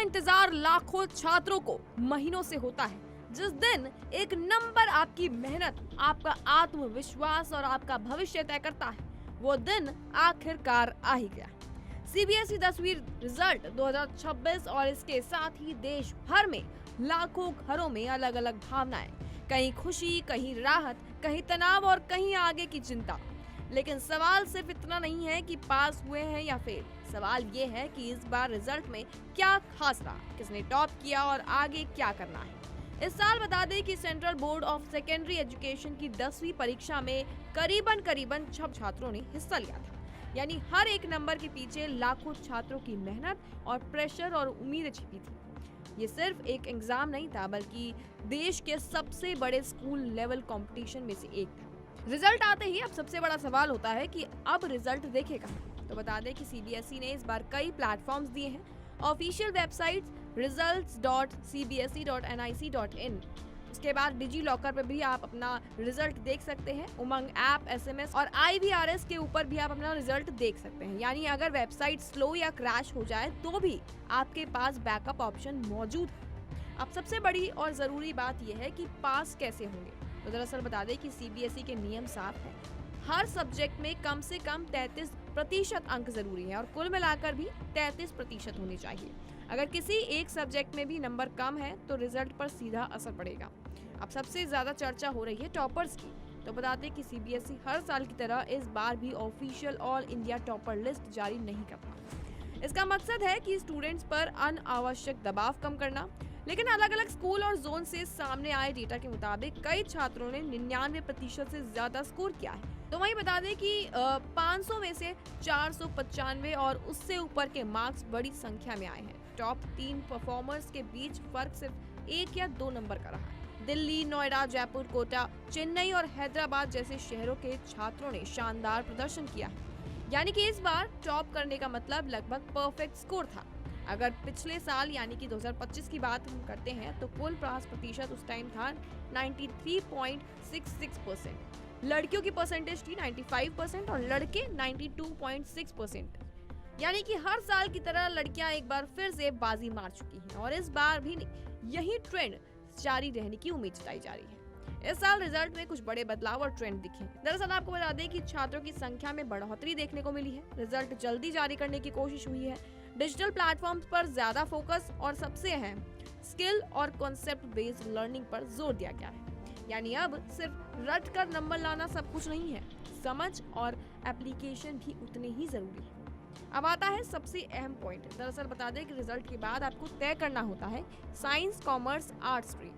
इंतजार लाखों छात्रों को महीनों से होता है, जिस दिन एक नंबर आपकी मेहनत, आपका आत्मविश्वास और आपका भविष्य तय करता है, वो दिन आखिरकार आ ही गया। सीबीएसई 10वीं रिजल्ट 2026 और इसके साथ ही देश भर में लाखों घरों में अलग अलग भावनाएं, कहीं खुशी, कहीं राहत, कहीं तनाव और कहीं आगे की चिंता। लेकिन सवाल सिर्फ इतना नहीं है कि पास हुए हैं या फेल। सवाल ये है कि इस बार रिजल्ट में क्या खास रहा, किसने टॉप किया और आगे क्या करना है। इस साल बता दें कि central board of secondary education की 10वीं परीक्षा में करीबन 6 छात्रों ने हिस्सा लिया था। यानी हर एक नंबर के पीछे लाखों छात्रों की मेहनत और प्रेशर और उम्मीदें छिपी थी। ये सिर्फ एक एग्जाम नहीं था, बल्कि देश के सबसे बड़े स्कूल लेवल कंपटीशन में से एक था। रिजल्ट आते ही अब सबसे बड़ा सवाल होता है कि अब रिजल्ट देखेगा। तो बता दें कि सीबीएसई ने इस बार कई प्लेटफॉर्म्स दिए हैं। ऑफिशियल वेबसाइट results.cbse.nic.in, उसके बाद डिजी लॉकर पर भी आप अपना रिजल्ट देख सकते हैं। उमंग ऐप, एसएमएस और IVRS के ऊपर भी आप अपना रिजल्ट देख सकते हैं। यानी अगर वेबसाइट स्लो या क्रैश हो जाए तो भी आपके पास बैकअप ऑप्शन मौजूद है। अब सबसे बड़ी और जरूरी बात यह है कि पास कैसे होंगे। तो दरअसल बता दें कि सीबीएसई के नियम साफ है। हर सब्जेक्ट में कम से कम 33% अंक जरूरी है और कुल मिलाकर भी 33% होने चाहिए। अगर किसी एक सब्जेक्ट में भी नंबर कम है तो रिजल्ट पर सीधा असर पड़ेगा। अब सबसे ज्यादा चर्चा हो रही है टॉपर्स की। तो बता दें कि सीबीएसई हर साल की तरह इस बार भी official all India topper list जारी नहीं करता। इसका मकसद है कि स्टूडेंट्स पर अनावश्यक दबाव कम करना। लेकिन अलग अलग स्कूल और जोन से सामने आए डेटा के मुताबिक कई छात्रों ने 99% से ज्यादा स्कोर किया है। तो वहीं बता दें कि 500 में से 495 और उससे ऊपर के मार्क्स बड़ी संख्या में आए हैं। टॉप 3 परफॉर्मर्स के बीच फर्क सिर्फ 1 या 2 नंबर का रहा है। दिल्ली, नोएडा, जयपुर, कोटा, चेन्नई और हैदराबाद जैसे शहरों के छात्रों ने शानदार प्रदर्शन किया है। यानी कि इस बार टॉप करने का मतलब लगभग परफेक्ट स्कोर था। अगर पिछले साल यानी कि 2025 की बात हम करते हैं तो कुल पास प्रतिशत उस टाइम था 93.66%। लड़कियों की परसेंटेज थी 95% और लड़के 92.6%। यानी कि हर साल की तरह लड़कियां एक बार फिर से बाजी मार चुकी हैं और इस बार भी यही ट्रेंड जारी रहने की उम्मीद जताई जा रही है। इस साल रिजल्ट में कुछ बड़े बदलाव और ट्रेंड दिखे। दरअसल आपको बता दें कि छात्रों की संख्या में बढ़ोतरी देखने को मिली है। रिजल्ट जल्दी जारी करने की कोशिश हुई है। डिजिटल प्लेटफॉर्म्स पर ज्यादा फोकस और सबसे अहम स्किल और कॉन्सेप्ट बेस्ड लर्निंग पर जोर दिया गया है। यानी अब सिर्फ रट कर नंबर लाना सब कुछ नहीं है, समझ और एप्लीकेशन भी उतने ही जरूरी है। अब आता है सबसे अहम पॉइंट। दरअसल बता दें कि रिजल्ट के बाद आपको तय करना होता है साइंस, कॉमर्स, आर्ट्स स्ट्रीम।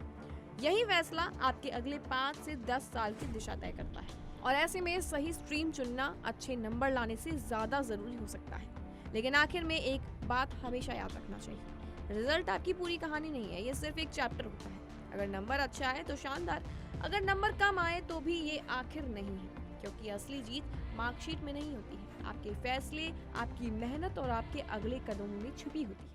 यही फैसला आपके अगले 5 से 10 साल की दिशा तय करता है और ऐसे में सही स्ट्रीम चुनना अच्छे नंबर लाने से ज्यादा जरूरी हो सकता है। लेकिन आखिर में एक बात हमेशा याद रखना चाहिए, रिजल्ट आपकी पूरी कहानी नहीं है, ये सिर्फ एक चैप्टर होता है। अगर नंबर अच्छा है तो शानदार, अगर नंबर कम आए तो भी ये आखिर नहीं है, क्योंकि असली जीत मार्कशीट में नहीं होती है, आपके फैसले, आपकी मेहनत और आपके अगले कदमों में छुपी होती है।